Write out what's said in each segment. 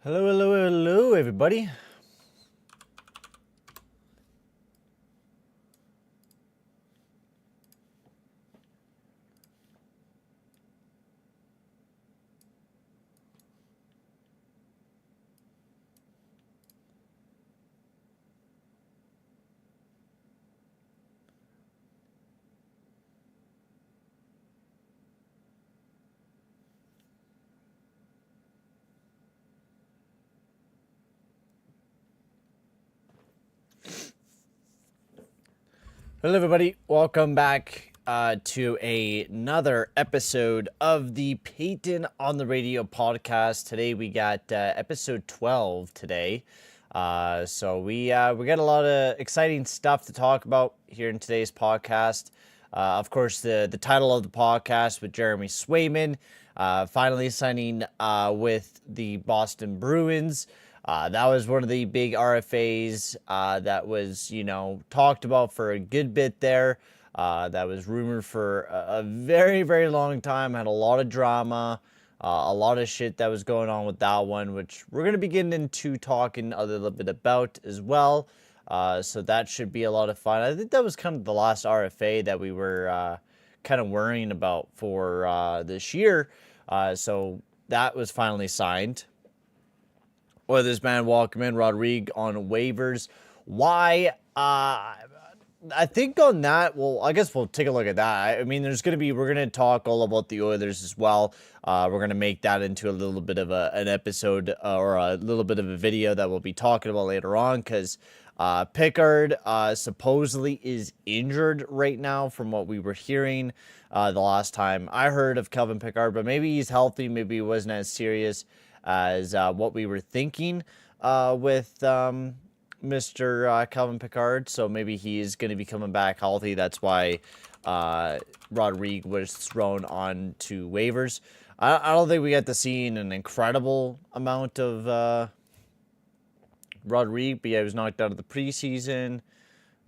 Hello, hello, hello, everybody. Hello, everybody. Welcome back to another episode of the Payton on the Radio podcast. Today we got episode 12 today. So we got a lot of exciting stuff to talk about here in today's podcast. Of course, the title of the podcast with Jeremy Swayman finally signing with the Boston Bruins. That was one of the big RFAs that was, talked about for a good bit there. That was rumored for a very, very long time. Had a lot of drama, a lot of shit that was going on with that one, which we're going to be getting into talking a little bit about as well. So that should be a lot of fun. I think that was kind of the last RFA that we were kind of worrying about for this year. So that was finally signed. Oilers man welcome in Rodrigue on waivers. Why? I think on that, well, I guess we'll take a look at that. I mean, we're going to talk all about the Oilers as well. We're going to make that into a little bit of an episode or a little bit of a video that we'll be talking about later on because Pickard supposedly is injured right now from what we were hearing the last time I heard of Kelvin Pickard, but maybe he's healthy. Maybe he wasn't as serious as what we were thinking with Mr. Kelvin Pickard. So maybe he is going to be coming back healthy. That's why Rodrigue was thrown on to waivers. I don't think we got to see an incredible amount of Rodrigue, but yeah, he was knocked out of the preseason.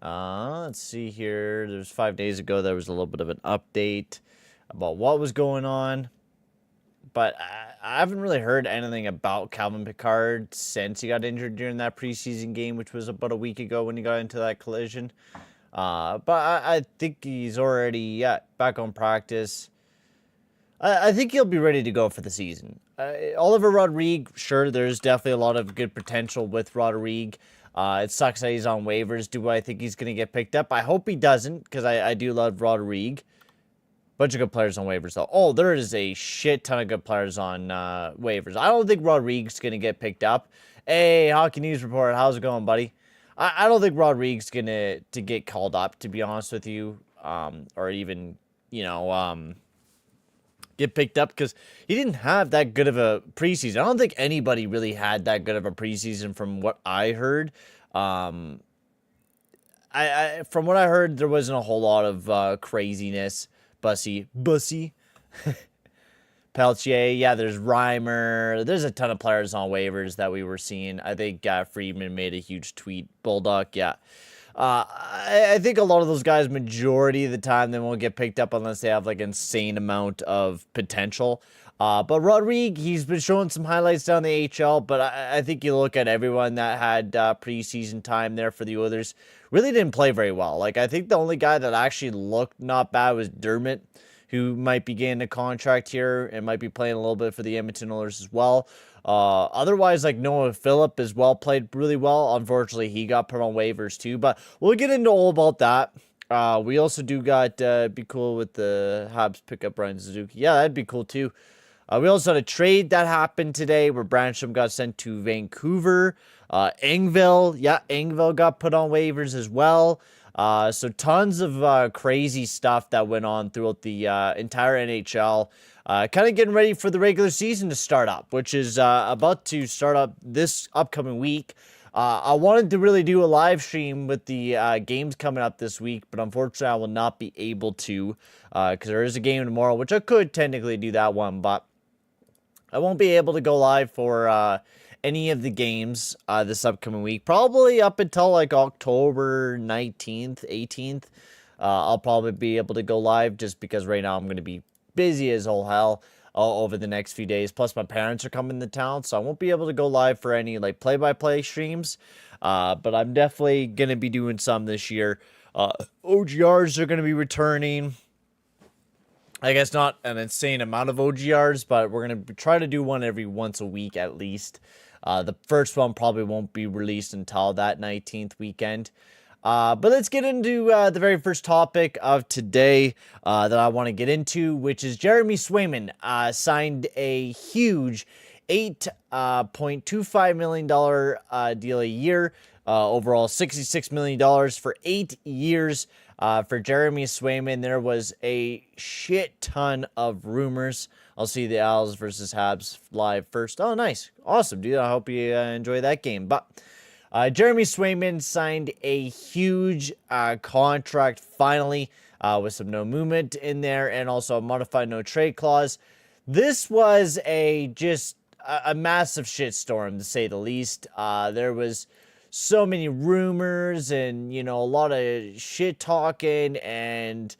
Let's see here. There's 5 days ago, there was a little bit of an update about what was going on. But I haven't really heard anything about Calvin Pickard since he got injured during that preseason game, which was about a week ago when he got into that collision. But I think he's already back on practice. I think he'll be ready to go for the season. Oliver Rodrigue, sure, there's definitely a lot of good potential with Rodrigue. It sucks that he's on waivers. Do I think he's going to get picked up? I hope he doesn't, because I do love Rodrigue. Bunch of good players on waivers, though. Oh, there is a shit ton of good players on waivers. I don't think Rodrigue's going to get picked up. Hey, Hockey News Report, how's it going, buddy? I don't think Rodrigue's going to get called up, to be honest with you, or even, get picked up, because he didn't have that good of a preseason. I don't think anybody really had that good of a preseason from what I heard. From what I heard, there wasn't a whole lot of craziness. Bussy. Peltier, yeah, there's Reimer. There's a ton of players on waivers that we were seeing. I think Friedman made a huge tweet. Bulldog, yeah. I think a lot of those guys, majority of the time, they won't get picked up unless they have like insane amount of potential. But Rodrigue, he's been showing some highlights down the AHL, but I think you look at everyone that had preseason time there for the Oilers, really didn't play very well. Like, I think the only guy that actually looked not bad was Dermott, who might be getting a contract here and might be playing a little bit for the Edmonton Oilers as well. Otherwise, like Noah Phillip as well played really well. Unfortunately, he got put on waivers too, but we'll get into all about that. We also do got, be cool with the Habs pick up Brian Suzuki. Yeah, that'd be cool too. We also had a trade that happened today where Branstrom got sent to Vancouver. Engvall got put on waivers as well. So tons of crazy stuff that went on throughout the entire NHL. Kind of getting ready for the regular season to start up, which is about to start up this upcoming week. I wanted to really do a live stream with the games coming up this week, but unfortunately I will not be able to because there is a game tomorrow, which I could technically do that one, but I won't be able to go live for any of the games this upcoming week. Probably up until like October 19th, 18th. I'll probably be able to go live just because right now I'm going to be busy as all hell. over the next few days. Plus, my parents are coming to town, so I won't be able to go live for any like play-by-play streams. But I'm definitely gonna be doing some this year. OGRs are gonna be returning. I guess not an insane amount of OGRs, but we're going to try to do one every once a week at least. The first one probably won't be released until that 19th weekend. But let's get into the very first topic of today that I want to get into, which is Jeremy Swayman signed a huge $8.25 million deal a year. Overall, $66 million for 8 years. For Jeremy Swayman, there was a shit ton of rumors. I'll see the Owls versus Habs live first. Oh, nice. Awesome, dude. I hope you enjoy that game. But Jeremy Swayman signed a huge contract finally with some no movement in there and also a modified no trade clause. This was a massive shitstorm, to say the least. There was so many rumors and, a lot of shit talking, and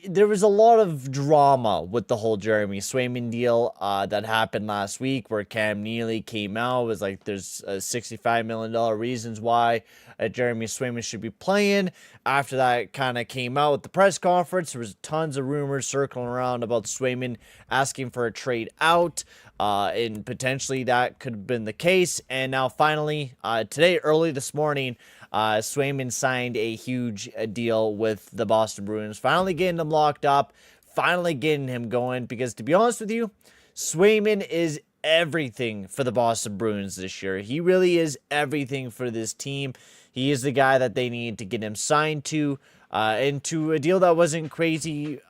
there was a lot of drama with the whole Jeremy Swayman deal that happened last week, where Cam Neely came out, was like, there's $65 million reasons why Jeremy Swayman should be playing. After that kind of came out with the press conference, there was tons of rumors circling around about Swayman asking for a trade out. And potentially that could have been the case. And now finally, today, early this morning, Swayman signed a huge deal with the Boston Bruins. Finally getting him locked up. Finally getting him going. Because to be honest with you, Swayman is everything for the Boston Bruins this year. He really is everything for this team. He is the guy that they need to get him signed to. Into a deal that wasn't crazy,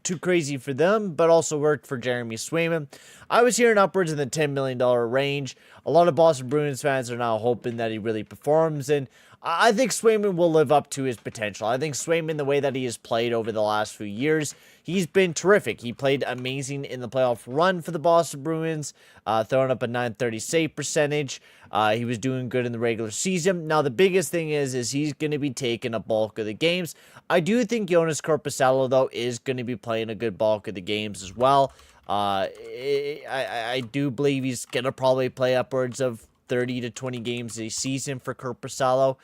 too crazy for them, but also worked for Jeremy Swayman. I was hearing upwards in the $10 million range. A lot of Boston Bruins fans are now hoping that he really performs, and I think Swayman will live up to his potential. I think Swayman, the way that he has played over the last few years, he's been terrific. He played amazing in the playoff run for the Boston Bruins, throwing up a .930 save percentage. He was doing good in the regular season. Now, the biggest thing is he's going to be taking a bulk of the games. I do think Jonas Korpisalo, though, is going to be playing a good bulk of the games as well. I do believe he's going to probably play upwards of 30 to 20 games a season for Korpisalo.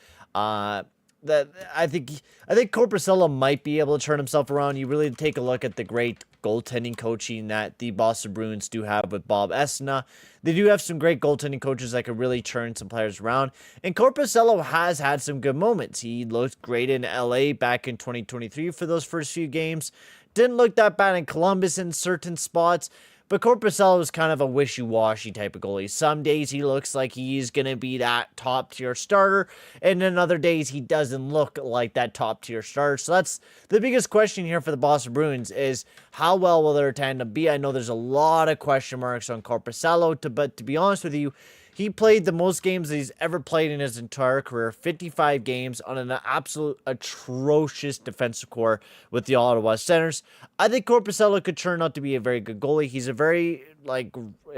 That I think Korpisalo might be able to turn himself around. You really take a look at the great goaltending coaching that the Boston Bruins do have with Bob Esna. They do have some great goaltending coaches that can really turn some players around. And Korpisalo has had some good moments. He looked great in LA back in 2023 for those first few games. Didn't look that bad in Columbus in certain spots. But Korpisalo is kind of a wishy-washy type of goalie. Some days he looks like he's going to be that top-tier starter, and then other days he doesn't look like that top-tier starter. So that's the biggest question here for the Boston Bruins is how well will their tandem be? I know there's a lot of question marks on Korpisalo, but to be honest with you, he played the most games that he's ever played in his entire career, 55 games on an absolute atrocious defensive core with the Ottawa Senators. I think Korpisalo could turn out to be a very good goalie. He's a very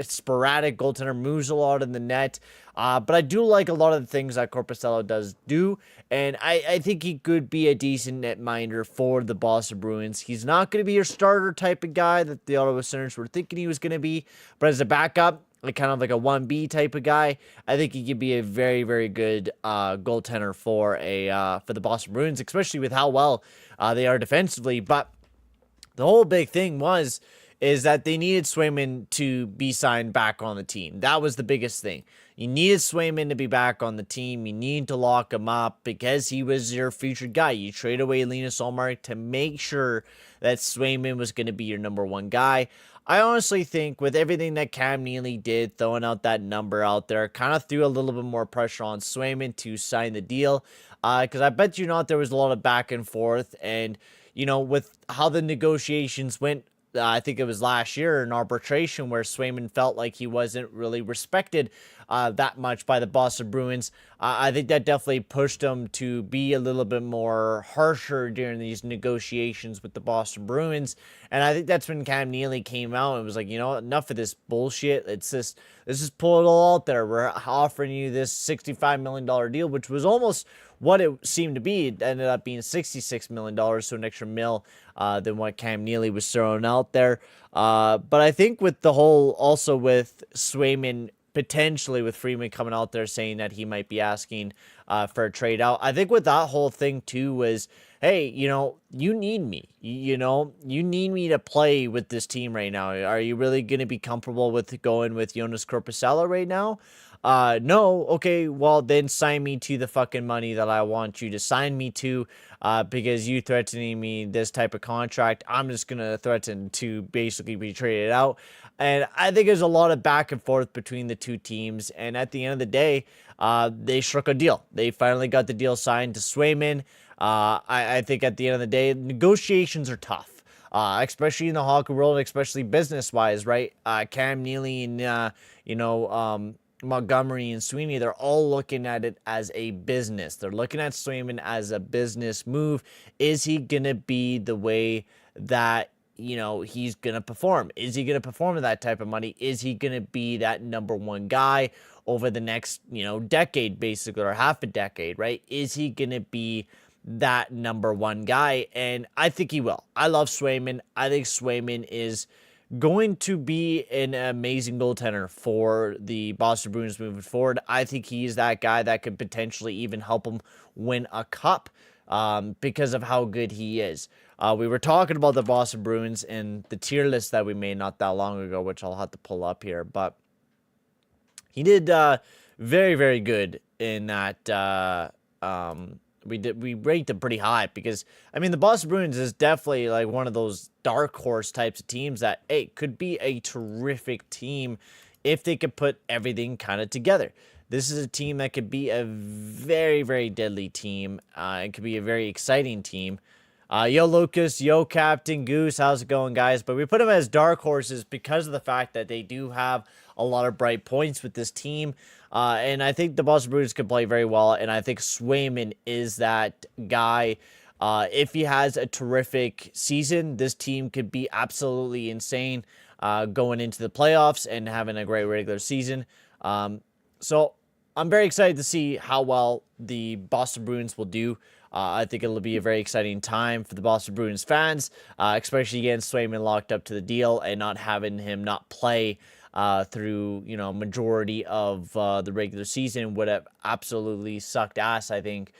sporadic goaltender, moves a lot in the net. But I do like a lot of the things that Korpisalo does do, and I think he could be a decent netminder for the Boston Bruins. He's not going to be your starter type of guy that the Ottawa Senators were thinking he was going to be, but as a backup, kind of like a 1B type of guy, I think he could be a very, very good goaltender for the Boston Bruins, especially with how well they are defensively. But the whole big thing is that they needed Swayman to be signed back on the team. That was the biggest thing. You needed Swayman to be back on the team. You need to lock him up because he was your featured guy. You trade away Linus Ullmark to make sure that Swayman was going to be your number one guy. I honestly think with everything that Cam Neely did, throwing out that number out there, kind of threw a little bit more pressure on Swayman to sign the deal. Because I bet you not there was a lot of back and forth. And, with how the negotiations went, I think it was last year in arbitration where Swayman felt like he wasn't really respected that much by the Boston Bruins. I think that definitely pushed him to be a little bit more harsher during these negotiations with the Boston Bruins. And I think that's when Cam Neely came out and was like, enough of this bullshit. Let's just pull it all out there. We're offering you this $65 million deal, which was almost what it seemed to be. It ended up being $66 million, so an extra mil than what Cam Neely was throwing out there. But I think with the whole, also with Swayman, potentially with Freeman coming out there saying that he might be asking for a trade out, I think with that whole thing too was, hey, you need me. You need me to play with this team right now. Are you really going to be comfortable with going with Jonas Corpusalo right now? No. Okay, well, then sign me to the fucking money that I want you to sign me to, because you threatening me this type of contract, I'm just going to threaten to basically be traded out. And I think there's a lot of back and forth between the two teams. And at the end of the day, they struck a deal. They finally got the deal signed to Swayman. I think at the end of the day, negotiations are tough, especially in the hockey world, especially business-wise, right? Cam Neely and, Montgomery and Sweeney, they're all looking at it as a business. They're looking at Swayman as a business move. Is he going to be the way that, he's going to perform? Is he going to perform with that type of money? Is he going to be that number one guy over the next, decade, basically, or half a decade, right? Is he going to be that number one guy? And I think he will. I love Swayman. I think Swayman is going to be an amazing goaltender for the Boston Bruins moving forward. I think he's that guy that could potentially even help them win a cup because of how good he is. We were talking about the Boston Bruins and the tier list that we made not that long ago, which I'll have to pull up here, but he did very, very good in that. We ranked him pretty high because, the Boston Bruins is definitely like one of those dark horse types of teams that, hey, could be a terrific team if they could put everything kind of together. This is a team that could be a very, very deadly team. It could be a very exciting team. Yo, Lucas. Yo, Captain Goose. How's it going, guys? But we put them as dark horses because of the fact that they do have a lot of bright points with this team. And I think the Boston Bruins could play very well. And I think Swayman is that guy. If he has a terrific season, this team could be absolutely insane going into the playoffs and having a great regular season. So I'm very excited to see how well the Boston Bruins will do. I think it'll be a very exciting time for the Boston Bruins fans, especially getting Swayman locked up to the deal and not having him not play through, majority of the regular season would have absolutely sucked ass, I think,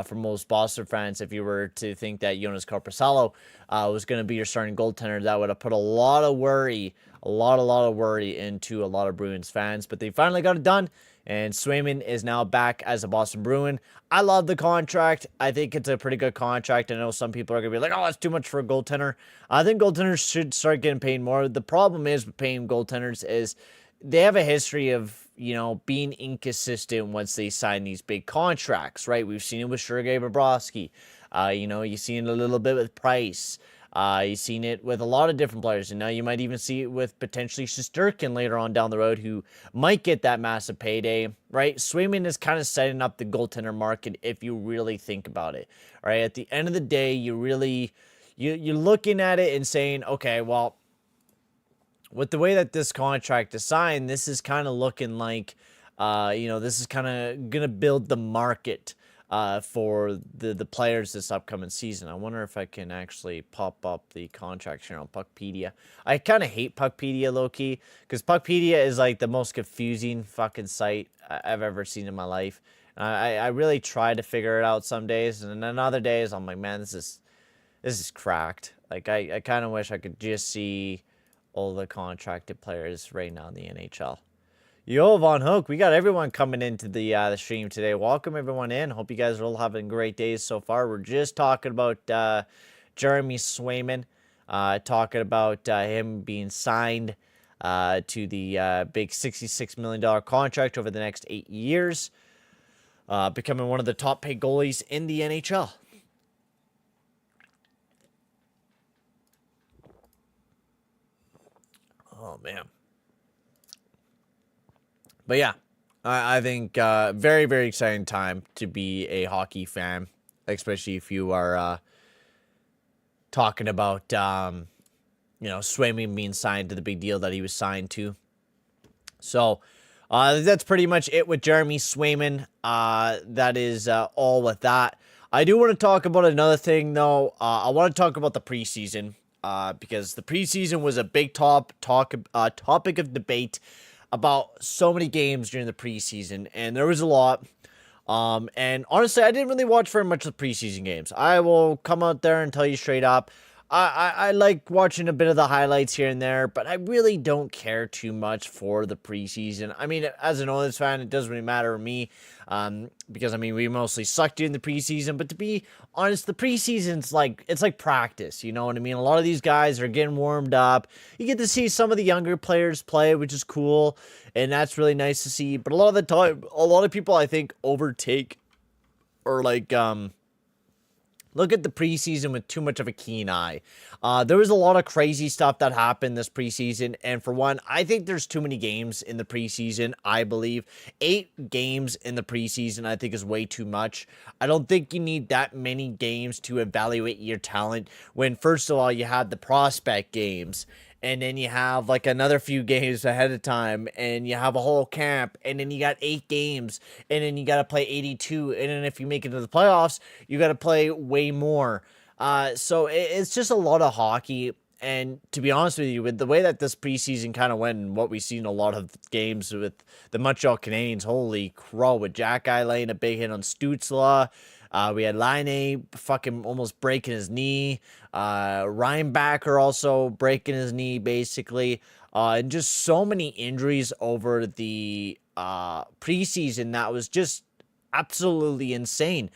for most Boston fans. If you were to think that Jonas Corpusalo was going to be your starting goaltender, that would have put a lot of worry into a lot of Bruins fans. But they finally got it done, and Swayman is now back as a Boston Bruin. I love the contract. I think it's a pretty good contract. I know some people are going to be like, oh, that's too much for a goaltender. I think goaltenders should start getting paid more. The problem is with paying goaltenders is they have a history of, being inconsistent once they sign these big contracts, right? We've seen it with Sergei Bobrovsky. You've seen it a little bit with Price. You've seen it with a lot of different players, and now you might even see it with potentially Shesterkin later on down the road, who might get that massive payday, right? Swayman is kind of setting up the goaltender market if you really think about it, right? At the end of the day, you're looking at it and saying, okay, well, with the way that this contract is signed, this is kind of looking like, this is kind of going to build the market for the players this upcoming season. I wonder if I can actually pop up the contracts here on Puckpedia. I kind of hate Puckpedia, low-key, because Puckpedia is like the most confusing fucking site I've ever seen in my life. I really try to figure it out some days, and then other days I'm like, man, this is cracked. Like, I kind of wish I could just see all the contracted players right now in the NHL. Yo, Von Hook, we got everyone coming into the stream today. Welcome everyone in. Hope you guys are all having great days so far. We're just talking about Jeremy Swayman, talking about him being signed to the big $66 million contract over the next 8 years, becoming one of the top paid goalies in the NHL. Oh, man. But yeah, I think very, very exciting time to be a hockey fan, especially if you are talking about, Swayman being signed to the big deal that he was signed to. So That's pretty much it with Jeremy Swayman. That is all with that. I do want to talk about another thing, though. I want to talk about the preseason because the preseason was a big topic of debate about so many games during the preseason, and there was a lot. And honestly, I didn't really watch very much of the preseason games. I will come out there and tell you straight up. I like watching a bit of the highlights here and there, but I really don't care too much for the preseason. I mean, as an Oilers fan, it doesn't really matter to me, because I mean we mostly sucked in the preseason. But to be honest, the preseason's it's like practice. You know what I mean? A lot of these guys are getting warmed up. You get to see some of the younger players play, which is cool, and that's really nice to see. But a lot of the time, a lot of people I think overtake or look at the preseason with too much of a keen eye. There was a lot of crazy stuff that happened this preseason, and for one, I think there's too many games in the preseason. I believe 8 games in the preseason I think is way too much. I don't think you need that many games to evaluate your talent when, first of all, you have the prospect games, and then you have like another few games ahead of time, and you have a whole camp, and then you got 8 games, and then you got to play 82, and then if you make it to the playoffs, you got to play way more. So it's just a lot of hockey. And to be honest with you, with the way that this preseason kind of went and what we've seen a lot of games with the Montreal Canadiens, holy crow, with Jack laying a big hit on Stützle. We had Laine fucking almost breaking his knee. Reinbacher also breaking his knee, basically. And just so many injuries over the preseason that was just absolutely insane.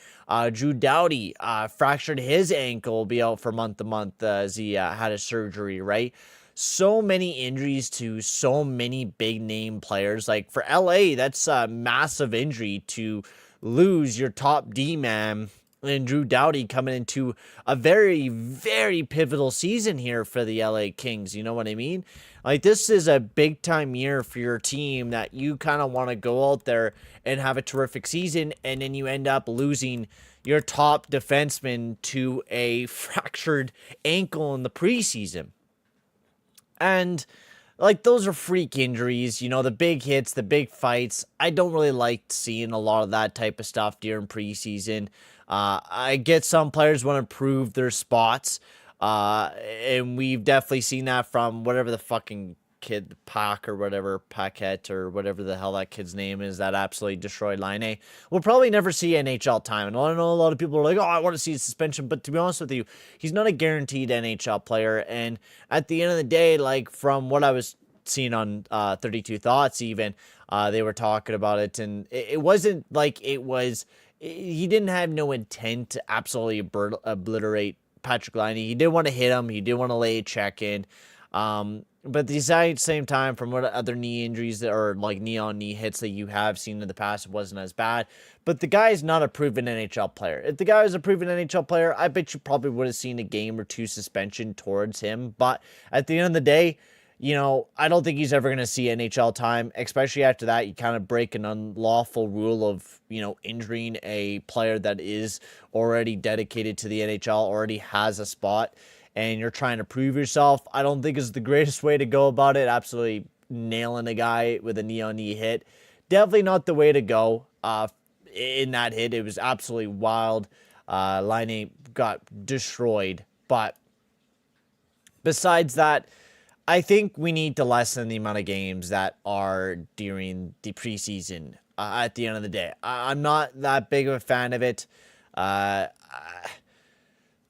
Drew Doughty fractured his ankle, will be out for month to month as he had a surgery, right? So many injuries to so many big name players. Like for LA, that's a massive injury to lose your top D man and Drew Doughty coming into a very, very pivotal season here for the LA Kings. You know what I mean? Like, this is a big time year for your team that you kind of want to go out there and have a terrific season, and then you end up losing your top defenseman to a fractured ankle in the preseason. And like, those are freak injuries, you know, the big hits, the big fights. I don't really like seeing a lot of that type of stuff during preseason. I get some players want to prove their spots, and we've definitely seen that from whatever the fucking kid, Pac or whatever, Paquette or whatever the hell that kid's name is that absolutely destroyed Laine. We'll probably never see NHL time. And I know a lot of people are like, oh, I want to see a suspension. But to be honest with you, he's not a guaranteed NHL player. And at the end of the day, like from what I was seeing on 32 Thoughts even, they were talking about it. And it wasn't like it was, he didn't have no intent to absolutely obliterate Patrick Laine. He did want to hit him. He did want to lay a check in. But at the same time, from what other knee injuries that are like knee-on-knee hits that you have seen in the past, it wasn't as bad. But the guy is not a proven NHL player. If the guy was a proven NHL player, I bet you probably would have seen a game or two suspension towards him. But at the end of the day, you know, I don't think he's ever going to see NHL time, especially after that. You kind of break an unlawful rule of, you know, injuring a player that is already dedicated to the NHL, already has a spot, and you're trying to prove yourself. I don't think is the greatest way to go about it. Absolutely nailing a guy with a knee-on-knee hit. Definitely not the way to go in that hit. It was absolutely wild. Laine got destroyed. But besides that, I think we need to lessen the amount of games that are during the preseason at the end of the day. I'm not that big of a fan of it.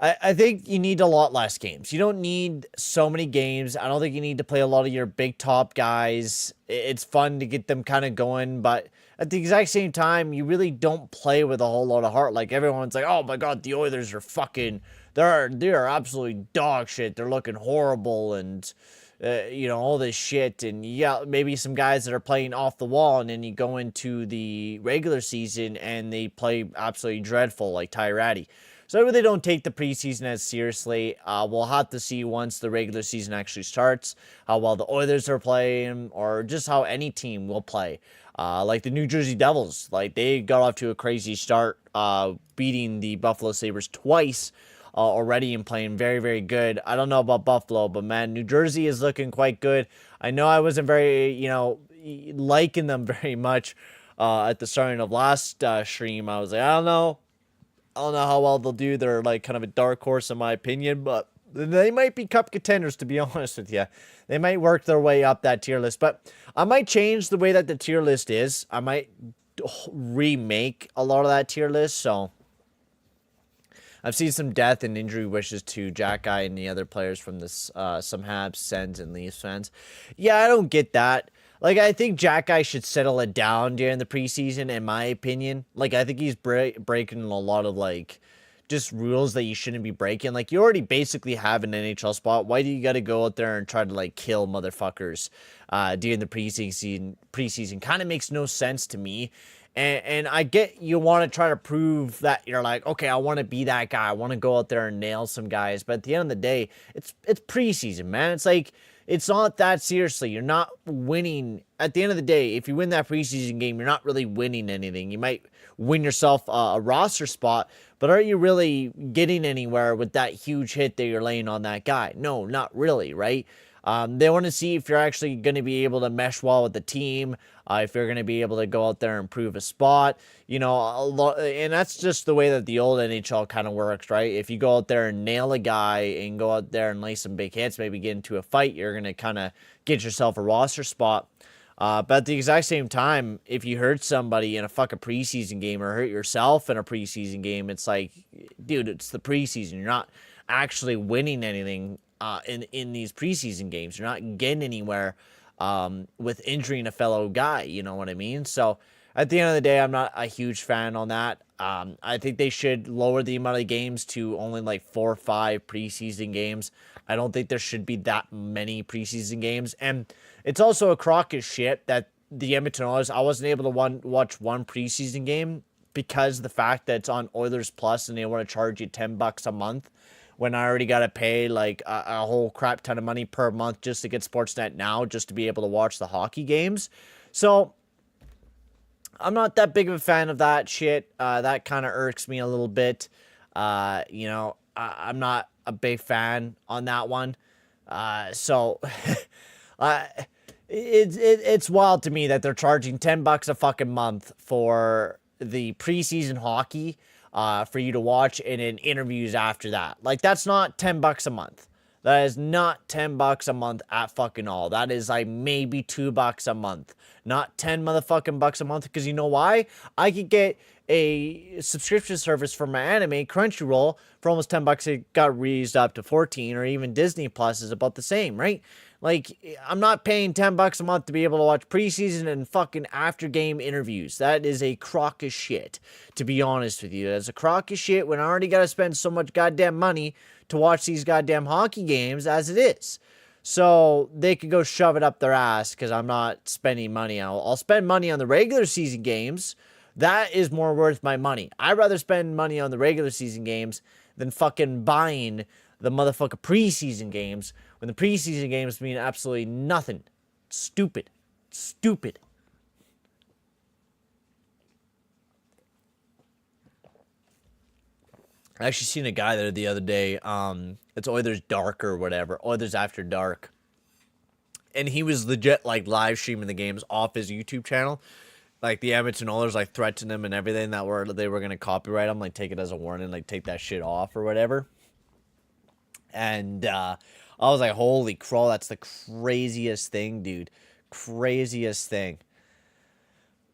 I think you need a lot less games. You don't need so many games. I don't think you need to play a lot of your big top guys. It's fun to get them kind of going, but at the exact same time, you really don't play with a whole lot of heart. Like, everyone's like, oh my God, the Oilers are fucking, they're absolutely dog shit. They're looking horrible and, you know, all this shit. And yeah, maybe some guys that are playing off the wall, and then you go into the regular season and they play absolutely dreadful, like Ty Ratty. So I really don't take the preseason as seriously. We'll have to see once the regular season actually starts how well the Oilers are playing, or just how any team will play. Like the New Jersey Devils, like they got off to a crazy start, beating the Buffalo Sabres twice already and playing very, very good. I don't know about Buffalo, but man, New Jersey is looking quite good. I know I wasn't very, you know, liking them very much. At the starting of last stream, I was like, I don't know how well they'll do. They're like kind of a dark horse in my opinion, but they might be cup contenders, to be honest with you. They might work their way up that tier list, but I might change the way that the tier list is. I might remake a lot of that tier list. So I've seen some death and injury wishes to Jack Guy and the other players from this, some Habs, Sens, and Leafs fans. Yeah, I don't get that. Like, I think Jack Guy should settle it down during the preseason, in my opinion. Like, I think he's breaking a lot of, like, just rules that you shouldn't be breaking. Like, you already basically have an NHL spot. Why do you got to go out there and try to, like, kill motherfuckers during the preseason? Kind of makes no sense to me. And I get you want to try to prove that you're like, okay, I want to be that guy. I want to go out there and nail some guys. But at the end of the day, it's preseason, man. It's like, it's not that seriously. You're not winning. At the end of the day, if you win that preseason game, you're not really winning anything. You might win yourself a roster spot, but are you really getting anywhere with that huge hit that you're laying on that guy? No, not really, right? They want to see if you're actually going to be able to mesh well with the team, if you're going to be able to go out there and prove a spot, you know, and that's just the way that the old NHL kind of works, right? If you go out there and nail a guy and go out there and lay some big hits, maybe get into a fight, you're going to kind of get yourself a roster spot. But at the exact same time, if you hurt somebody in a fucking preseason game or hurt yourself in a preseason game, it's like, dude, it's the preseason. You're not actually winning anything in these preseason games. You're not getting anywhere with injuring a fellow guy. You know what I mean? So at the end of the day, I'm not a huge fan on that. I think they should lower the amount of games to only like 4 or 5 preseason games. I don't think there should be that many preseason games. And it's also a crock of shit that the Edmonton Oilers, I wasn't able to watch one preseason game because of the fact that it's on Oilers Plus and they want to charge you $10 a month when I already got to pay like a whole crap ton of money per month just to get Sportsnet Now, just to be able to watch the hockey games. So I'm not that big of a fan of that shit. That kind of irks me a little bit. You know, I'm not a big fan on that one. So it's wild to me that they're charging $10 a fucking month for the preseason hockey for you to watch, and then interviews after that. Like, that's not $10 a month. That is not $10 a month at fucking all. That is like maybe $2 a month, not 10 motherfucking bucks a month. Because you know why? I could get a subscription service for my anime, Crunchyroll, for almost $10. It got raised up to 14, or even Disney Plus is about the same, right? Like, I'm not paying $10 a month to be able to watch preseason and fucking after game interviews. That is a crock of shit, to be honest with you. That's a crock of shit when I already got to spend so much goddamn money to watch these goddamn hockey games as it is. So they could go shove it up their ass because I'm not spending money. I'll spend money on the regular season games. That is more worth my money. I'd rather spend money on the regular season games than fucking buying the motherfucking preseason games when the preseason games mean absolutely nothing. Stupid. Stupid. I actually seen a guy there the other day. It's Oilers Dark or whatever. Oilers After Dark. And he was legit like live streaming the games off his YouTube channel. Like the Edmonton Oilers like threatened him and everything that they were gonna copyright him, like take it as a warning, like take that shit off or whatever. And I was like, holy crow, that's the craziest thing, dude. Craziest thing.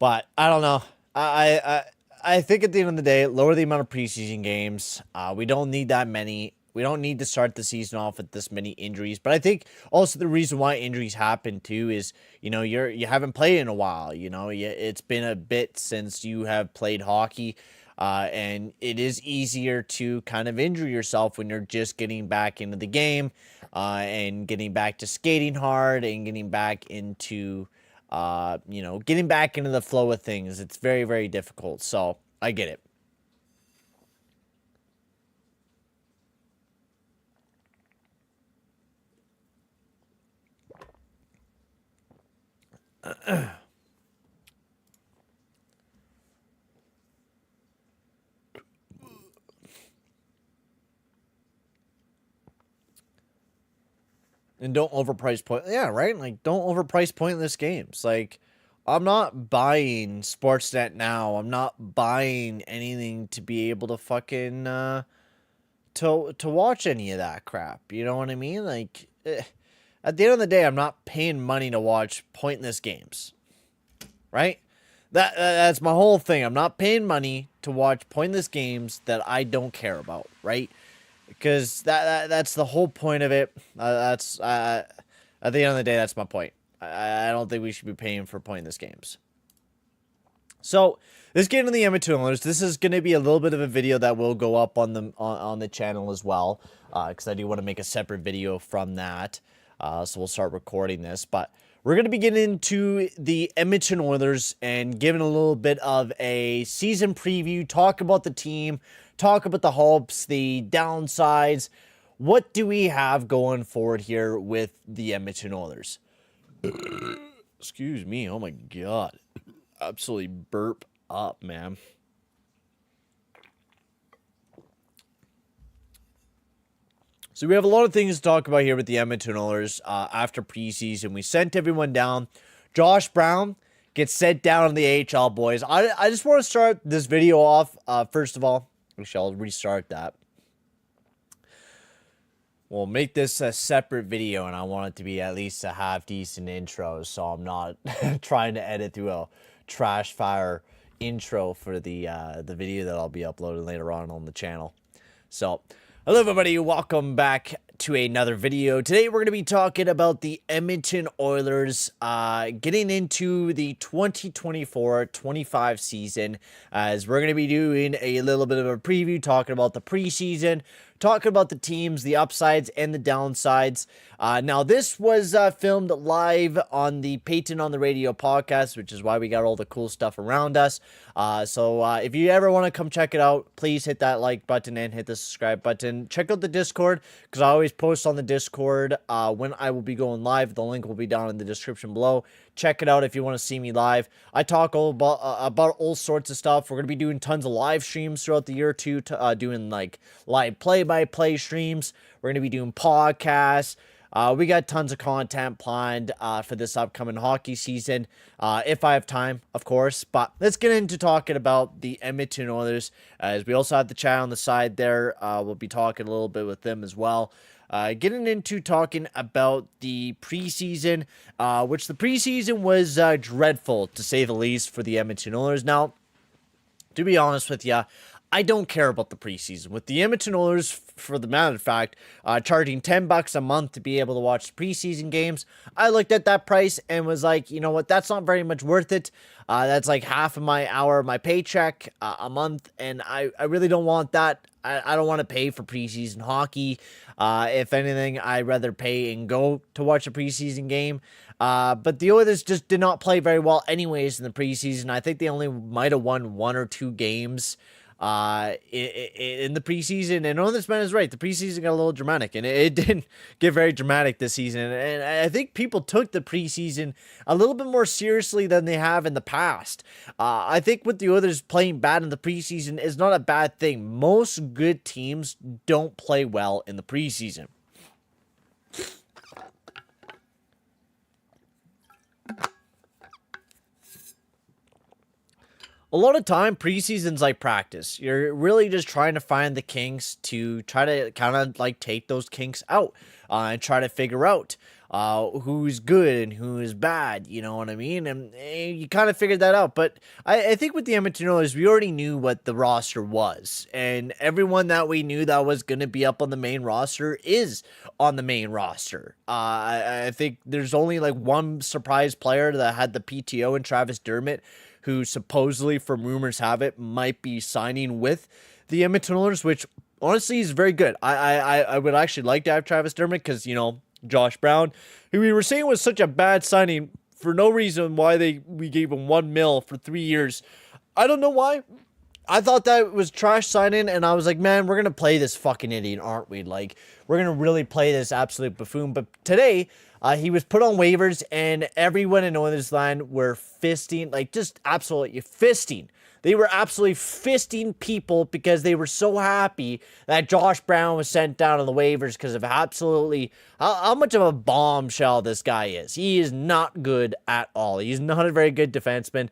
But I don't know. I think at the end of the day, lower the amount of preseason games. We don't need that many. We don't need to start the season off with this many injuries. But I think also the reason why injuries happen too is, you know, you haven't played in a while. You know, it's been a bit since you have played hockey. And it is easier to kind of injure yourself when you're just getting back into the game and getting back to skating hard and getting back into, you know, getting back into the flow of things. It's very, very difficult. So I get it. And don't overprice yeah, right? Like, don't overprice pointless games. Like, I'm not buying Sportsnet now. I'm not buying anything to be able to fucking to watch any of that crap. You know what I mean? Like, at the end of the day, I'm not paying money to watch pointless games. Right? That's my whole thing. I'm not paying money to watch pointless games that I don't care about, right? Because that's the whole point of it. That's at the end of the day, that's my point. I don't think we should be paying for pointless games. So let's get into the Edmonton Oilers. This is going to be a little bit of a video that will go up on the channel as well, because I do want to make a separate video from that. So we'll start recording this, but we're going to be getting into the Edmonton Oilers and giving a little bit of a season preview, talk about the team, talk about the hopes, the downsides. What do we have going forward here with the Edmonton Oilers? Excuse me. Oh my God. Absolutely burp up, man. So we have a lot of things to talk about here with the Edmonton Oilers after preseason. We sent everyone down. Josh Brown gets sent down on the AHL, boys. I just want to start this video off. First of all, actually, I'll restart that. We'll make this a separate video, and I want it to be at least a half-decent intro, so I'm not trying to edit through a trash fire intro for the video that I'll be uploading later on the channel. So, hello everybody, welcome back to another video. Today we're going to be talking about the Edmonton Oilers, getting into the 2024-25 season, as we're going to be doing a little bit of a preview, talking about the preseason, talking about the teams, the upsides and the downsides. Now, this was filmed live on the Payton on the Radio podcast, which is why we got all the cool stuff around us. So if you ever want to come check it out, please hit that like button and hit the subscribe button. Check out the Discord, because I always post on the Discord when I will be going live. The link will be down in the description below. Check it out if you want to see me live. I talk all about all sorts of stuff. We're going to be doing tons of live streams throughout the year too, doing like live play-by-play streams. We're going to be doing podcasts. We got tons of content planned for this upcoming hockey season, if I have time, of course. But let's get into talking about the Edmonton Oilers, as we also have the chat on the side there. We'll be talking a little bit with them as well. Getting into talking about the preseason, which the preseason was dreadful, to say the least, for the Edmonton Oilers. Now, to be honest with you, I don't care about the preseason. With the Edmonton Oilers, for the matter of fact, charging $10 a month to be able to watch preseason games, I looked at that price and was like, you know what, that's not very much worth it. That's like half of my hour of my paycheck a month, and I really don't want that. I don't want to pay for preseason hockey. If anything, I'd rather pay and go to watch a preseason game. But the Oilers just did not play very well anyways in the preseason. I think they only might have won 1 or 2 games in the preseason. And this man is right. The preseason got a little dramatic, and it didn't get very dramatic this season. And I think people took the preseason a little bit more seriously than they have in the past. I think with the Oilers playing bad in the preseason is not a bad thing. Most good teams don't play well in the preseason. A lot of time, preseason's like practice. You're really just trying to find the kinks to try to kind of like take those kinks out and try to figure out who's good and who is bad, you know what I mean? And you kind of figured that out. But I think with the Edmonton Oilers, we already knew what the roster was. And everyone that we knew that was going to be up on the main roster is on the main roster. I think there's only like one surprise player that had the PTO, and Travis Dermott, who supposedly, from rumors have it, might be signing with the Edmonton Oilers, which honestly is very good. I would actually like to have Travis Dermott, because, you know, Josh Brown, who we were saying was such a bad signing for no reason why we gave him $1 million for 3 years. I don't know why. I thought that was trash signing, and I was like, man, we're going to play this fucking idiot, aren't we? Like, we're going to really play this absolute buffoon. But today, he was put on waivers, and everyone in Oilers land were fisting, like just absolutely fisting They were absolutely fisting people because they were so happy that Josh Brown was sent down on the waivers because of absolutely how much of a bombshell this guy is. He is not good at all. He's not a very good defenseman.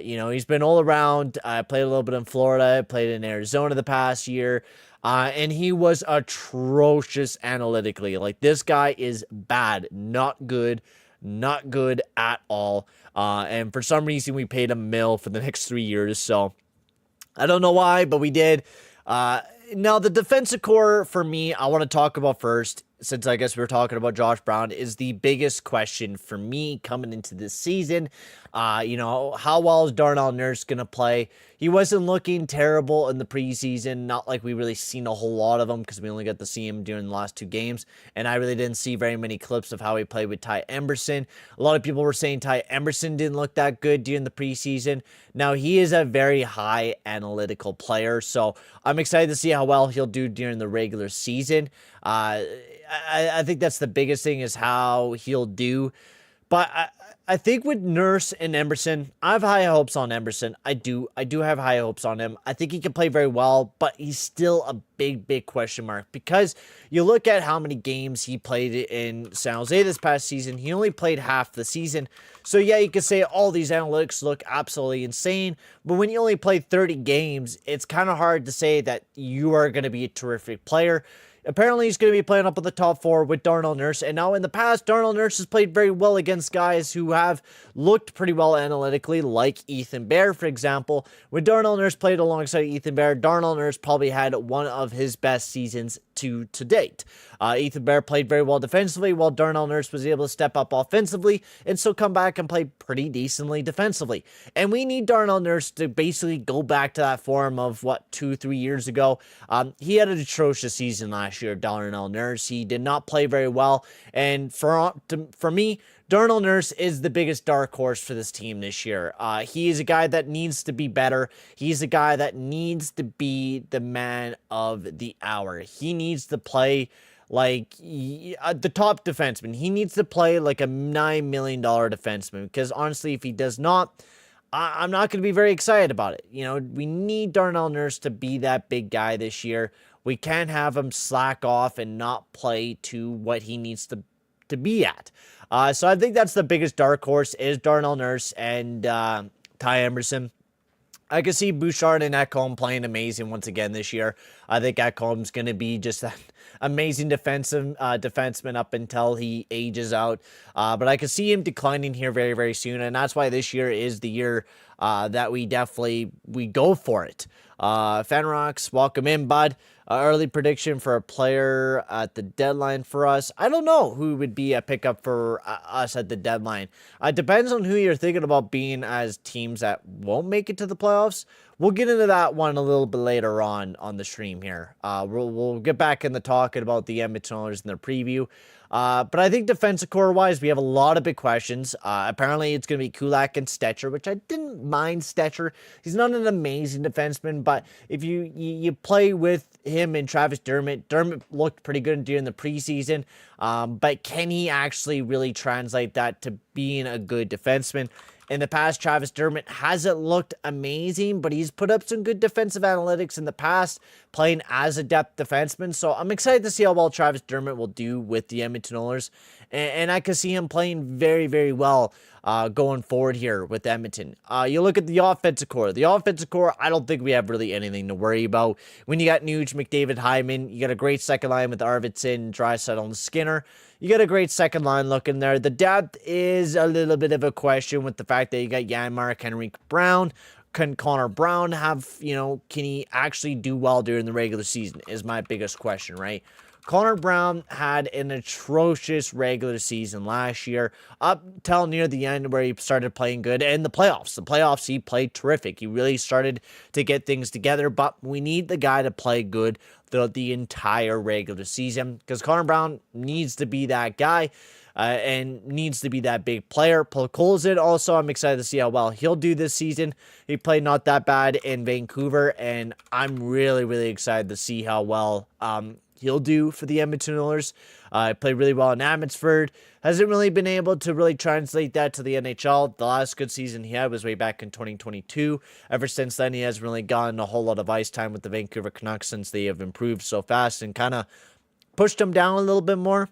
He's been all around. Played a little bit in Florida, played in Arizona the past year. And he was atrocious analytically. Like, this guy is bad, not good at all. And for some reason, we paid him $1 million for the next 3 years. So I don't know why, but we did. Now, the defensive core for me, I want to talk about first, since I guess we were talking about Josh Brown, is the biggest question for me coming into this season. How well is Darnell Nurse going to play? He wasn't looking terrible in the preseason. Not like we really seen a whole lot of him because we only got to see him during the last 2 games. And I really didn't see very many clips of how he played with Ty Emberson. A lot of people were saying Ty Emberson didn't look that good during the preseason. Now, he is a very high analytical player. So I'm excited to see how well he'll do during the regular season. I think that's the biggest thing is how he'll do. But I think with Nurse and Emberson, I have high hopes on Emberson. I do have high hopes on him. I think he can play very well, but he's still a big question mark because you look at how many games he played in San Jose this past season. He only played half the season. So yeah, you could say all these analytics look absolutely insane, but when you only play 30 games, it's kind of hard to say that you are going to be a terrific player. Apparently, he's going to be playing up in the top 4 with Darnell Nurse. And now in the past, Darnell Nurse has played very well against guys who have looked pretty well analytically, like Ethan Bear, for example. When Darnell Nurse played alongside Ethan Bear, Darnell Nurse probably had one of his best seasons to date. Ethan Bear played very well defensively, while Darnell Nurse was able to step up offensively and still come back and play pretty decently defensively. And we need Darnell Nurse to basically go back to that form of, 2-3 years ago. He had an atrocious season last year, Darnell Nurse. He did not play very well. And for me, Darnell Nurse is the biggest dark horse for this team this year. He is a guy that needs to be better. He's a guy that needs to be the man of the hour. He needs to play like the top defenseman. He needs to play like a $9 million defenseman because honestly, if he does not, I'm not going to be very excited about it. We need Darnell Nurse to be that big guy this year. We can't have him slack off and not play to what he needs to be at. So I think that's the biggest dark horse is Darnell Nurse and Ty Emberson. I can see Bouchard and Ekholm playing amazing once again this year. I think Ekholm's going to be just an amazing defenseman up until he ages out. But I can see him declining here very, very soon. And that's why this year is the year that we go for it. Fanrocks, welcome in, bud. Early prediction for a player at the deadline for us. I don't know who would be a pickup for us at the deadline. It depends on who you're thinking about being as teams that won't make it to the playoffs. We'll get into that one a little bit later on the stream here. We'll get back into talking about the Edmonton Oilers in their preview. But I think defensive core-wise, we have a lot of big questions. Apparently, it's going to be Kulak and Stetcher, which I didn't mind Stetcher. He's not an amazing defenseman, but if you play with him and Travis Dermott looked pretty good during the preseason, but can he actually really translate that to being a good defenseman? In the past, Travis Dermott hasn't looked amazing, but he's put up some good defensive analytics in the past, playing as a depth defenseman. So I'm excited to see how well Travis Dermott will do with the Edmonton Oilers. And I can see him playing very, very well going forward here with Edmonton. You look at the offensive core. The offensive core, I don't think we have really anything to worry about. When you got Nuge, McDavid, Hyman, you got a great second line with Arvidsson, Draisaitl, and Skinner. You got a great second line looking there. The depth is a little bit of a question with the fact that you got Janmark, Henrik Brown. Can Connor Brown have, can he actually do well during the regular season is my biggest question, right? Connor Brown had an atrocious regular season last year, up till near the end where he started playing good. And the playoffs, he played terrific. He really started to get things together, but we need the guy to play good throughout the entire regular season because Connor Brown needs to be that guy and needs to be that big player. Podkolzin also, I'm excited to see how well he'll do this season. He played not that bad in Vancouver, and I'm really, really excited to see how well he'll do for the Edmonton Oilers. Played really well in Abbotsford. Hasn't really been able to really translate that to the NHL. The last good season he had was way back in 2022. Ever since then, he hasn't really gotten a whole lot of ice time with the Vancouver Canucks since they have improved so fast and kind of pushed him down a little bit more.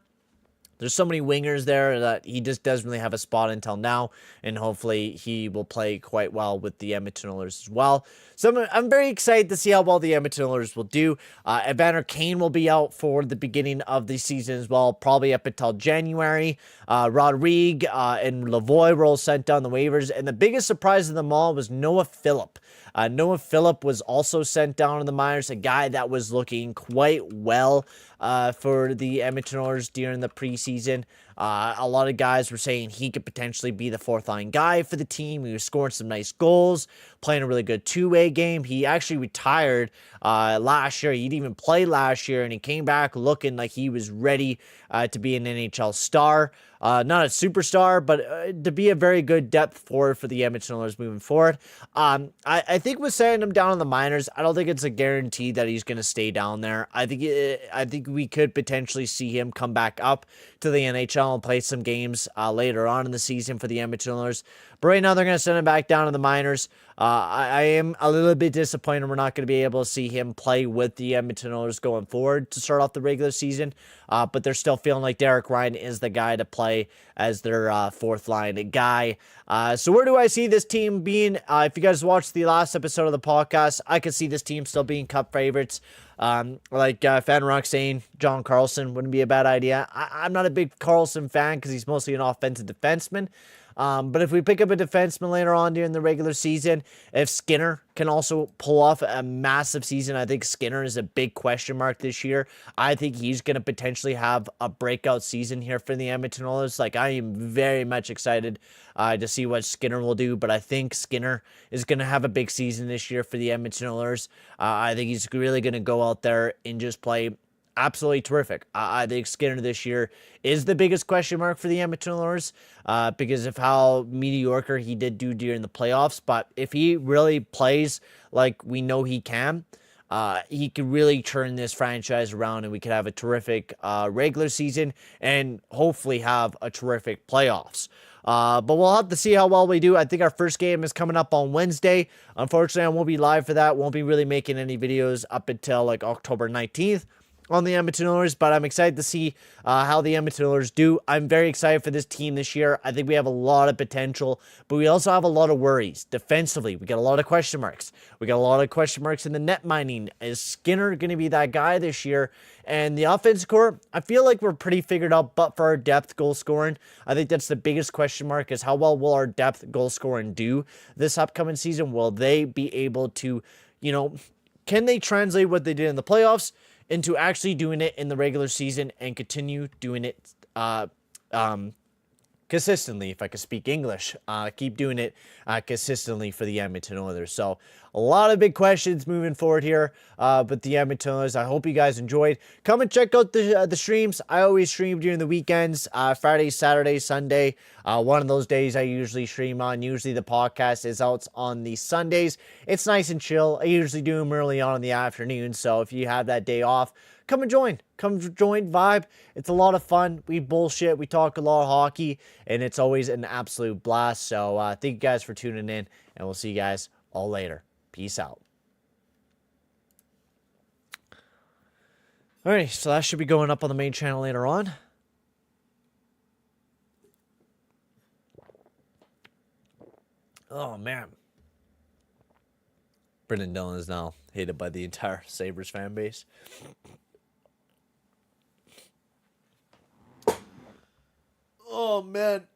There's so many wingers there that he just doesn't really have a spot until now, and hopefully he will play quite well with the Edmonton Oilers as well. So I'm very excited to see how well the Edmonton Oilers will do. Evander Kane will be out for the beginning of the season as well, probably up until January. Rodrigue and Lavoie were all sent down the waivers, and the biggest surprise of them all was Noah Phillip. Noah Phillip was also sent down to the minors, a guy that was looking quite well for the Edmonton Oilers during the preseason. A lot of guys were saying he could potentially be the fourth-line guy for the team. He was scoring some nice goals, playing a really good two-way game. He actually retired last year. He didn't even play last year, and he came back looking like he was ready to be an NHL star. Not a superstar, but to be a very good depth forward for the Edmonton Oilers moving forward. I think with sending him down in the minors, I don't think it's a guarantee that he's going to stay down there. I think we could potentially see him come back up to the NHL and play some games later on in the season for the Edmonton Oilers. But right now, they're going to send him back down to the minors. I am a little bit disappointed we're not going to be able to see him play with the Edmonton Oilers going forward to start off the regular season. But they're still feeling like Derek Ryan is the guy to play as their fourth-line guy. So where do I see this team being? If you guys watched the last episode of the podcast, I could see this team still being cup favorites. Fan Rock saying John Carlson wouldn't be a bad idea. I'm not a big Carlson fan because he's mostly an offensive defenseman. But if we pick up a defenseman later on during the regular season, if Skinner can also pull off a massive season, I think Skinner is a big question mark this year. I think he's going to potentially have a breakout season here for the Edmonton Oilers. Like, I am very much excited to see what Skinner will do, but I think Skinner is going to have a big season this year for the Edmonton Oilers. I think he's really going to go out there and just play absolutely terrific. I think Skinner this year is the biggest question mark for the Edmonton Oilers because of how mediocre he did do during the playoffs. But if he really plays like we know he can, he could really turn this franchise around and we could have a terrific regular season and hopefully have a terrific playoffs. But we'll have to see how well we do. I think our first game is coming up on Wednesday. Unfortunately, I won't be live for that. Won't be really making any videos up until like October 19th. On the Edmonton Oilers, but I'm excited to see how the Edmonton Oilers do. I'm very excited for this team this year. I think we have a lot of potential, but we also have a lot of worries. Defensively, we got a lot of question marks. We got a lot of question marks in the net mining. Is Skinner going to be that guy this year? And the offensive core, I feel like we're pretty figured out, but for our depth goal scoring, I think that's the biggest question mark is how well will our depth goal scoring do this upcoming season? Will they be able to, can they translate what they did in the playoffs into actually doing it in the regular season and continue doing it consistently, if I could speak English. Keep doing it consistently for the Edmonton Oilers. So a lot of big questions moving forward here, but the Edmonton Oilers, I hope you guys enjoyed. Come and check out the streams. I always stream during the weekends, Friday, Saturday, Sunday. One of those days I usually stream on. Usually the podcast is out on the Sundays. It's nice and chill. I usually do them early on in the afternoon, so if you have that day off, come and join. Come join, vibe. It's a lot of fun. We bullshit. We talk a lot of hockey, and it's always an absolute blast. So thank you guys for tuning in, and we'll see you guys all later. Peace out. All right, so that should be going up on the main channel later on. Oh, man. Brendan Dillon is now hated by the entire Sabres fan base. Oh, man.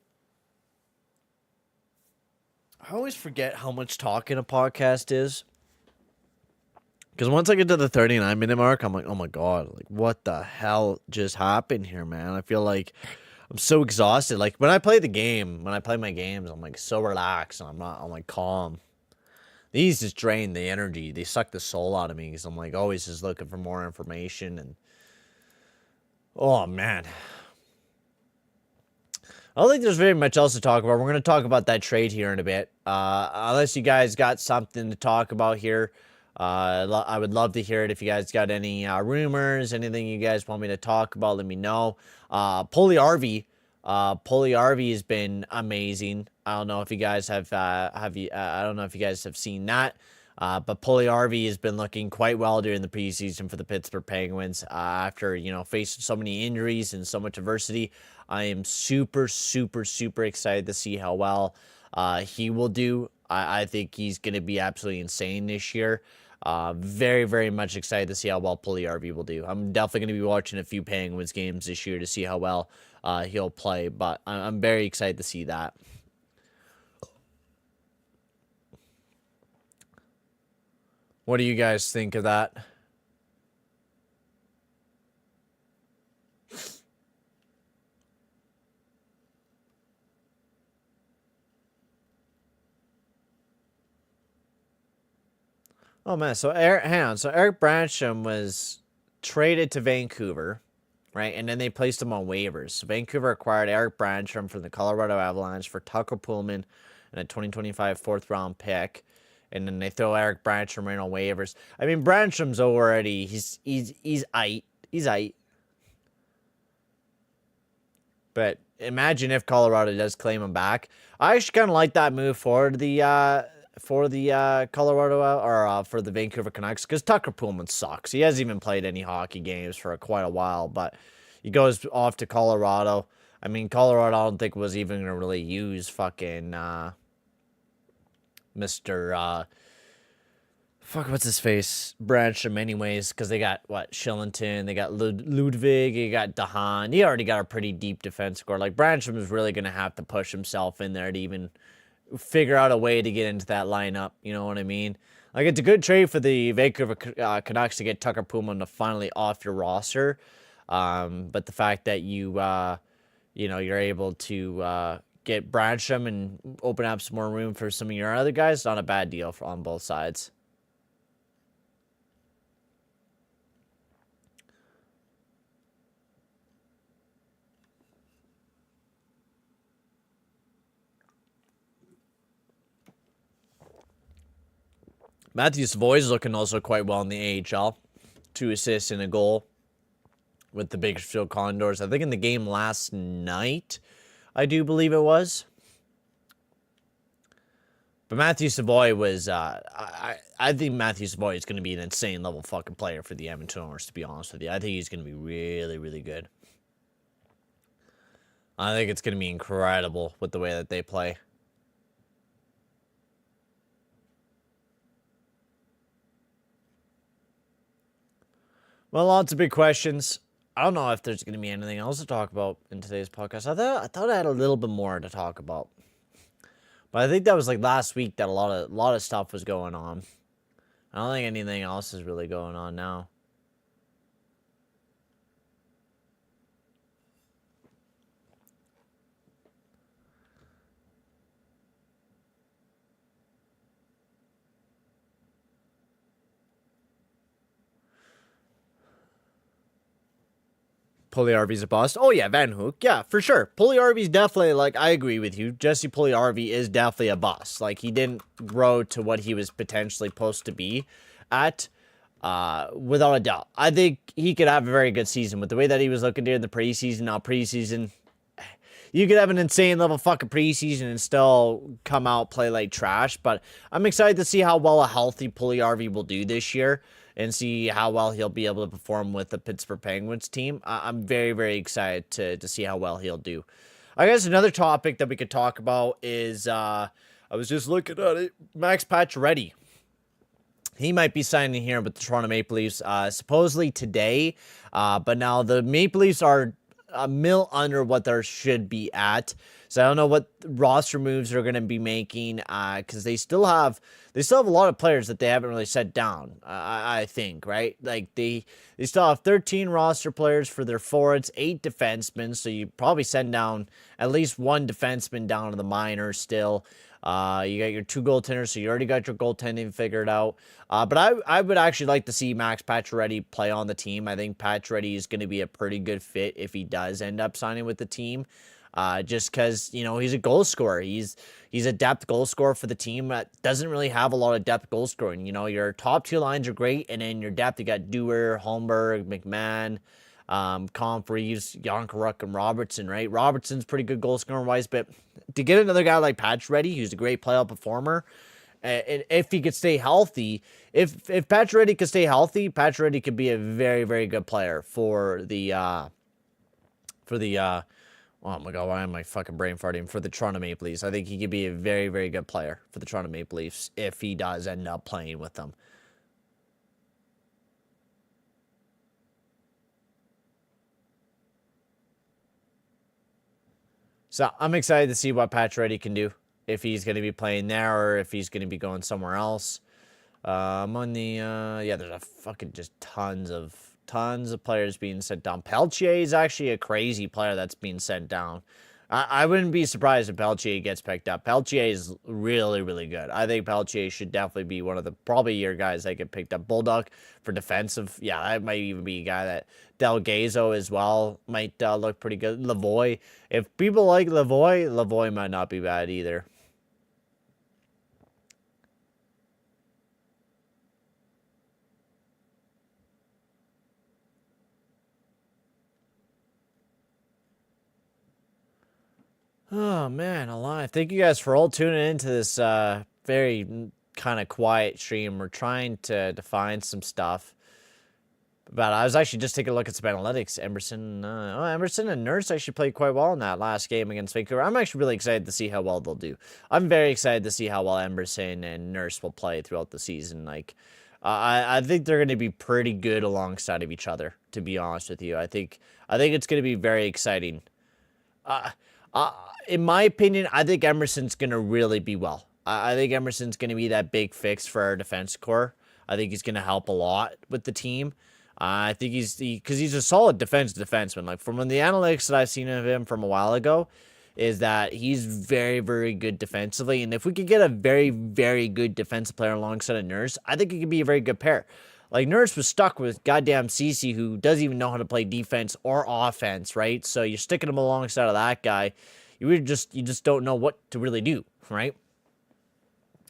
I always forget how much talking a podcast is. Because once I get to the 39-minute mark, I'm like, oh, my God. Like, what the hell just happened here, man? I feel like I'm so exhausted. Like, when I play my games, I'm, like, so relaxed. And I'm, like, calm. These just drain the energy. They suck the soul out of me because I'm, like, always just looking for more information. And, oh, man. I don't think there's very much else to talk about. We're going to talk about that trade here in a bit. Unless you guys got something to talk about here. I would love to hear it. If you guys got any rumors, anything you guys want me to talk about, let me know. Pulley Arvey has been amazing. I don't know if you guys I don't know if you guys have seen that. But Pulley Arvey has been looking quite well during the preseason for the Pittsburgh Penguins. After, facing so many injuries and so much adversity, I am super, super, super excited to see how well he will do. I think he's going to be absolutely insane this year. Very, very much excited to see how well Pulley Arvey will do. I'm definitely going to be watching a few Penguins games this year to see how well he'll play, but I'm very excited to see that. What do you guys think of that? Oh man, so Eric Branstrom was traded to Vancouver, right? And then they placed him on waivers. So Vancouver acquired Eric Branstrom from the Colorado Avalanche for Tucker Pullman and a 2025 fourth round pick. And then they throw Eric Branstrom in on waivers. I mean, Brandstrom's already he's aight. He's aight. But imagine if Colorado does claim him back. I actually kind of like that move for the Colorado or for the Vancouver Canucks, because Tucker Pullman sucks. He hasn't even played any hockey games for quite a while, but he goes off to Colorado. I mean, Colorado I don't think was even going to really use fucking Mr. What's his face? Brancham, anyways, because they got, Shillington, they got Ludwig, they got Dahan. He already got a pretty deep defense score. Like, Brancham is really going to have to push himself in there to even figure out a way to get into that lineup. You know what I mean? Like, it's a good trade for the Vancouver Canucks to get Tucker Pullman to finally off your roster. But the fact that you're able to get Brancham and open up some more room for some of your other guys, not a bad deal on both sides. Matthew Savoy is looking also quite well in the AHL. 2 assists and a goal with the Bakersfield Condors. I think in the game last night, I do believe it was. But Matthew Savoy was, I think Matthew Savoy is going to be an insane level fucking player for the Edmonton Oilers, to be honest with you. I think he's going to be really, really good. I think it's going to be incredible with the way that they play. Well, lots of big questions. I don't know if there's going to be anything else to talk about in today's podcast. I thought I had a little bit more to talk about, but I think that was like last week that a lot of stuff was going on. I don't think anything else is really going on now. Pulley-Arvey's a bust. Oh, yeah, Van Hook. Yeah, for sure. Pulley-Arvey's definitely, like, I agree with you. Jesse Pulley-Arvey is definitely a bust. Like, he didn't grow to what he was potentially supposed to be at, without a doubt. I think he could have a very good season with the way that he was looking during the preseason. Now, preseason, you could have an insane level fucking preseason and still come out play like trash. But I'm excited to see how well a healthy Pulley-Arvey will do this year and see how well he'll be able to perform with the Pittsburgh Penguins team. I'm very, very excited to see how well he'll do. I guess another topic that we could talk about is, I was just looking at it, Max Pacioretty. He might be signing here with the Toronto Maple Leafs supposedly today, but now the Maple Leafs are a mil under what there should be at. So I don't know what roster moves they're going to be making because they still have a lot of players that they haven't really set down. I think, right? Like they still have 13 roster players for their forwards, 8 defensemen. So you probably send down at least 1 defenseman down to the minors still. You got your 2 goaltenders, so you already got your goaltending figured out. But I would actually like to see Max Pacioretty play on the team. I think Pacioretty is going to be a pretty good fit if he does end up signing with the team. just because, you know, he's a goal scorer. He's a depth goal scorer for the team that doesn't really have a lot of depth goal scoring. You know, your top two lines are great, and then your depth, you got Dewar, Holmberg, McMahon, Comfreys, Yankeruk, and Robertson, right? Robertson's pretty good goal scoring wise, but to get another guy like Pacioretty, who's a great playoff performer, and if he could stay healthy, if Pacioretty could stay healthy, Pacioretty could be a very, very good player for the oh my god, why am I fucking brain farting? For the Toronto Maple Leafs. I think he could be a very, very good player for the Toronto Maple Leafs if he does end up playing with them. So I'm excited to see what Pacioretty can do, if he's going to be playing there or if he's going to be going somewhere else. I'm on the yeah, there's a fucking just tons of players being sent down. Peltier is actually a crazy player that's being sent down. I wouldn't be surprised if Peltier gets picked up. Peltier is really, really good. I think Peltier should definitely be one of the probably your guys that get picked up. Bulldog for defensive. Yeah, that might even be a guy that Delgazo as well might look pretty good. Lavoie. If people like Lavoie might not be bad either. Oh man, alive. Thank you guys for all tuning into this very kind of quiet stream. We're trying to define some stuff. But I was actually just taking a look at some analytics. Emerson and Nurse actually played quite well in that last game against Vancouver. I'm actually really excited to see how well they'll do. I'm very excited to see how well Emerson and Nurse will play throughout the season. Like, I think they're going to be pretty good alongside of each other, to be honest with you. I think it's going to be very exciting. Uh, uh, in my opinion, I think Emerson's going to really be well. I think Emerson's going to be that big fix for our defense core. I think he's going to help a lot with the team. I think because he's a solid defenseman. Like from the analytics that I've seen of him from a while ago, is that he's very, very good defensively. And if we could get a very, very good defensive player alongside a Nurse, I think it could be a very good pair. Like, Nurse was stuck with goddamn Cece, who doesn't even know how to play defense or offense, right? So you're sticking him alongside of that guy. You just don't know what to really do, right?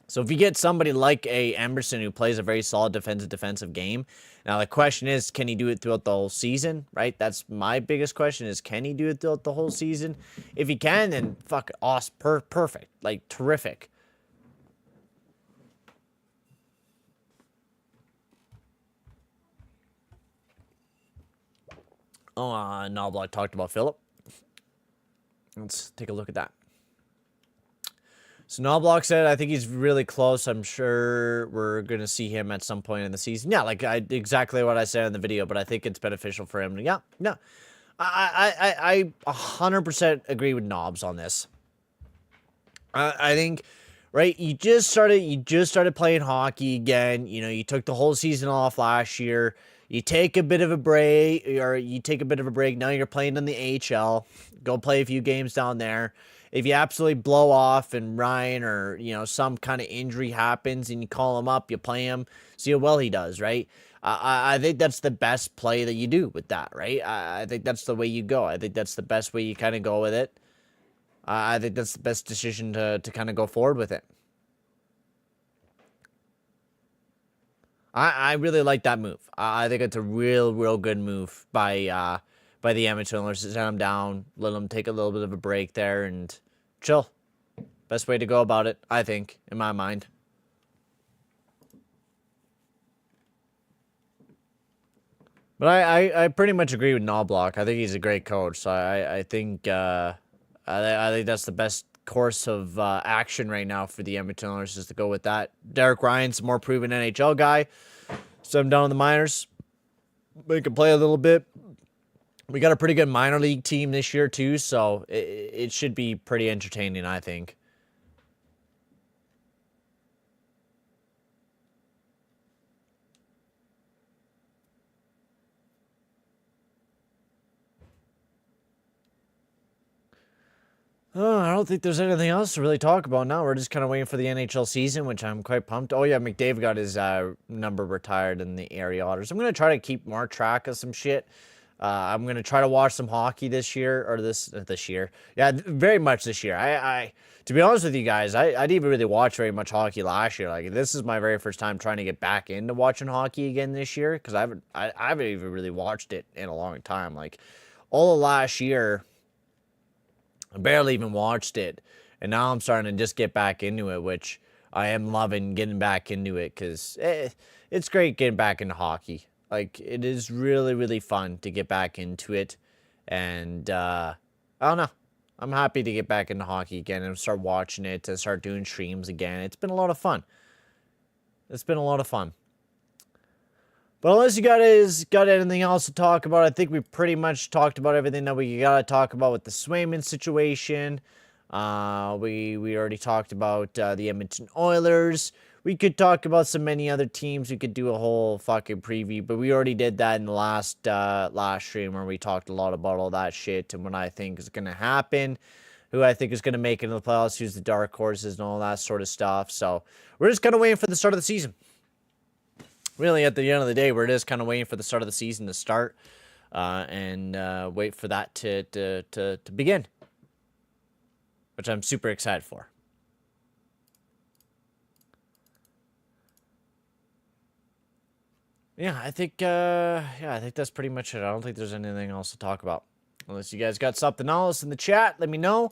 So if you get somebody like a Emerson who plays a very solid defensive game, now the question is, can he do it throughout the whole season, right? That's my biggest question is, can he do it throughout the whole season? If he can, then fuck, awesome, perfect, like terrific. Oh, novel I talked about Philip. Let's take a look at that. So Knobloch said, I think he's really close. I'm sure we're going to see him at some point in the season. Yeah, like exactly what I said in the video, but I think it's beneficial for him. Yeah. I 100% agree with Knobs on this. I think, right, you just started playing hockey again. You know, you took the whole season off last year. You take a bit of a break, Now you're playing in the AHL. Go play a few games down there. If you absolutely blow off and Ryan or, you know, some kind of injury happens and you call him up, you play him, see how well he does, right? I think that's the best play that you do with that, right? I think that's the way you go. I think that's the best way you kind of go with it. I think that's the best decision to kind of go forward with it. I really like that move. I think it's a real good move by the Edmonton Oilers to send him down, let him take a little bit of a break there, and chill. Best way to go about it, I think, in my mind. But I pretty much agree with Knobloch. I think he's a great coach. So I think I think that's the best course of action right now for the Edmonton Oilers is to go with that. Derek Ryan's a more proven NHL guy. Send him down in the minors. Make him play a little bit. We got a pretty good minor league team this year, too, so it should be pretty entertaining, I think. I don't think there's anything else to really talk about now. We're just kind of waiting for the NHL season, which I'm quite pumped. Oh, yeah, McDavid got his number retired in the Area Otters. I'm going to try to keep more track of some shit. I'm gonna try to watch some hockey this year, or this year. Yeah, very much this year. I to be honest with you guys, I didn't even really watch very much hockey last year. Like, this is my very first time trying to get back into watching hockey again this year, because I haven't even really watched it in a long time. Like, all of last year, I barely even watched it, and now I'm starting to just get back into it, which I am loving getting back into it, because it's great getting back into hockey. Like, it is really, really fun to get back into it, and I don't know. I'm happy to get back into hockey again and start watching it and start doing streams again. It's been a lot of fun. It's been a lot of fun. But unless you guys got anything else to talk about, I think we pretty much talked about everything that we got to talk about with the Swayman situation. We already talked about the Edmonton Oilers. We could talk about so many other teams. We could do a whole fucking preview, but we already did that in the last stream, where we talked a lot about all that shit and what I think is going to happen, who I think is going to make it into the playoffs, who's the dark horses and all that sort of stuff. So we're just kind of waiting for the start of the season. Really, at the end of the day, we're just kind of waiting for the start of the season to start, and wait for that to begin, which I'm super excited for. Yeah, I think that's pretty much it. I don't think there's anything else to talk about. Unless you guys got something else in the chat, let me know.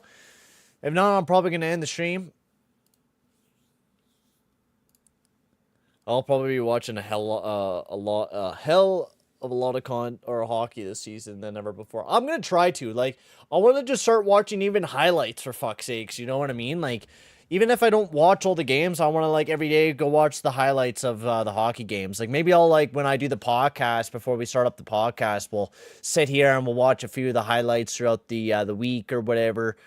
If not, I'm probably going to end the stream. I'll probably be watching a hell of a lot of hockey this season than ever before. I'm going to try to. Like, I want to just start watching even highlights, for fuck's sakes. You know what I mean? Like, even if I don't watch all the games, I want to, like, every day go watch the highlights of the hockey games. Like, maybe I'll, like, when I do the podcast, before we start up the podcast, we'll sit here and we'll watch a few of the highlights throughout the week or whatever.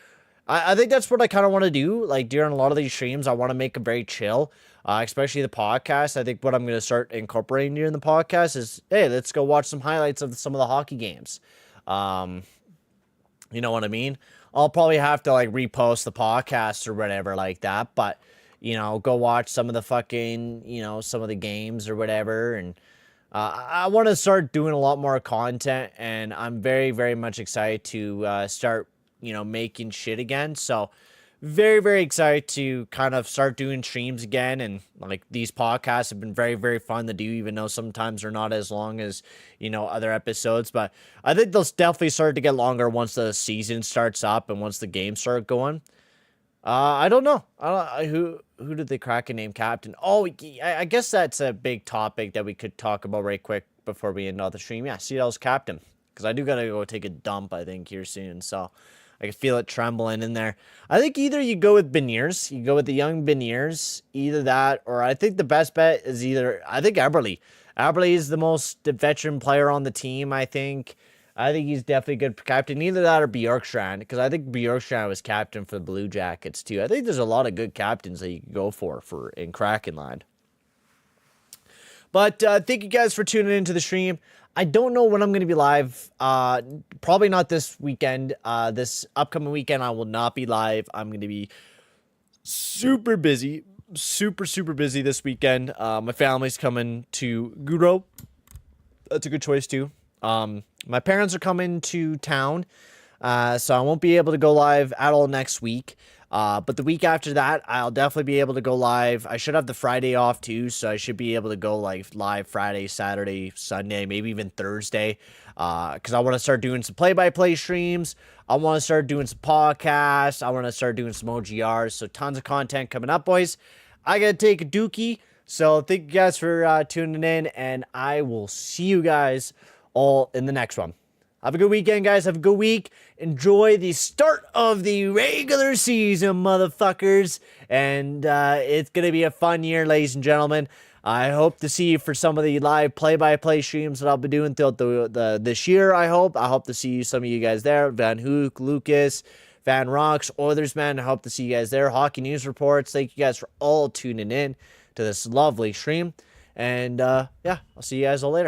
I think that's what I kind of want to do. Like, during a lot of these streams, I want to make them very chill, especially the podcast. I think what I'm going to start incorporating during the podcast is, hey, let's go watch some highlights of some of the hockey games. You know what I mean? I'll probably have to, like, repost the podcast or whatever like that, but, you know, go watch some of the fucking, you know, some of the games or whatever, and I want to start doing a lot more content, and I'm very, very much excited to start, you know, making shit again. So very, very excited to kind of start doing streams again. And, like, these podcasts have been very, very fun to do, even though sometimes they're not as long as, you know, other episodes. But I think they'll definitely start to get longer once the season starts up and once the games start going. I don't know. Who did the Kraken name captain? Oh, I guess that's a big topic that we could talk about right quick before we end all the stream. Yeah, Seattle's captain. Because I do got to go take a dump, I think, here soon. So I can feel it trembling in there. I think either you go with Beniers, you go with the young Beniers, either that, or I think the best bet is I think Eberle. Eberle is the most veteran player on the team, I think. I think he's definitely a good captain. Either that or Bjorkstrand, because I think Bjorkstrand was captain for the Blue Jackets, too. I think there's a lot of good captains that you can go for in Kraken line. But thank you guys for tuning into the stream. I don't know when I'm going to be live. Probably not this weekend. This upcoming weekend, I will not be live. I'm going to be super busy. Super, super busy this weekend. My family's coming to Guro. That's a good choice, too. My parents are coming to town, so I won't be able to go live at all next week. But the week after that, I'll definitely be able to go live. I should have the Friday off too, so I should be able to go like live Friday, Saturday, Sunday, maybe even Thursday. Because I want to start doing some play-by-play streams. I want to start doing some podcasts. I want to start doing some OGRs. So tons of content coming up, boys. I gotta take a dookie. So thank you guys for tuning in, and I will see you guys all in the next one. Have a good weekend, guys. Have a good week. Enjoy the start of the regular season, motherfuckers. And it's going to be a fun year, ladies and gentlemen. I hope to see you for some of the live play-by-play streams that I'll be doing throughout this year, I hope. I hope to see some of you guys there. Van Hook, Lucas, Van Rocks, Oilers, man. I hope to see you guys there. Hockey News Reports. Thank you guys for all tuning in to this lovely stream. And, yeah, I'll see you guys all later.